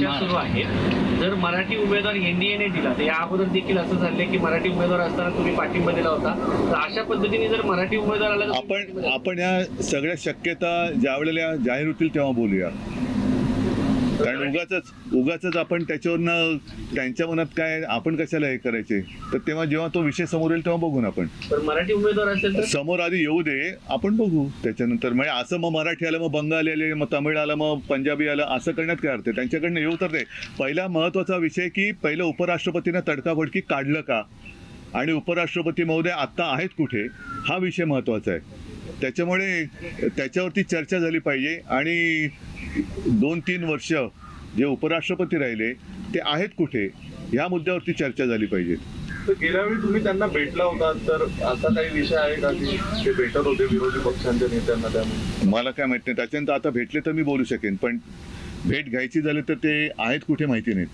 चर्चा सुरू आहे. जर मराठी उमेदवार एनडीएने दिला तर या अगोदर देखील असं झालंय की मराठी उमेदवार असताना तुम्ही पाठिंबा दिला होता, तर अशा पद्धतीने जर मराठी उमेदवार आला तर आपण या सगळ्या शक्यता ज्या वेळेला जाहीर होतील तेव्हा बोलूया. कारण उगाच आपण त्याच्यावरनं त्यांच्या मनात काय आपण कशाला हे करायचे, तर तेव्हा जेव्हा तो विषय समोर येईल तेव्हा बघू ना. आपण तर मराठी उमेदवार असेल तर समोर आधी येऊ दे, आपण बघू त्याच्यानंतर. म्हणजे असं मग मराठी आलं, मग बंगाली आले, मग तमिळ आलं, मग पंजाबी आलं, असं करण्यात काय अर्थ आहे? त्यांच्याकडनं येऊ तर दे. पहिला महत्वाचा विषय की पहिलं उपराष्ट्रपतींना तडकाफडकी काढलं का आणि उपराष्ट्रपती महोदय आत्ता आहेत कुठे, हा विषय महत्वाचा आहे. त्याच्यामुळे त्याच्यावरती चर्चा झाली पाहिजे. आणि 2-3 वर्ष जे उपराष्ट्रपती राहिले ते आहेत कुठे, या मुद्द्यावरती चर्चा झाली पाहिजे. तर गेल्या वेळी तुम्ही त्यांना भेटला होता, तर असा काही विषय आहे का की ते भेटत होते विरोधी पक्षांच्या नेत्यांना? त्यामुळे मला काय माहित नाही. त्याच्यानंतर आता भेटले तर मी बोलू शकेन, पण भेट घ्यायची झाली तर ते आहेत कुठे माहिती नाहीत.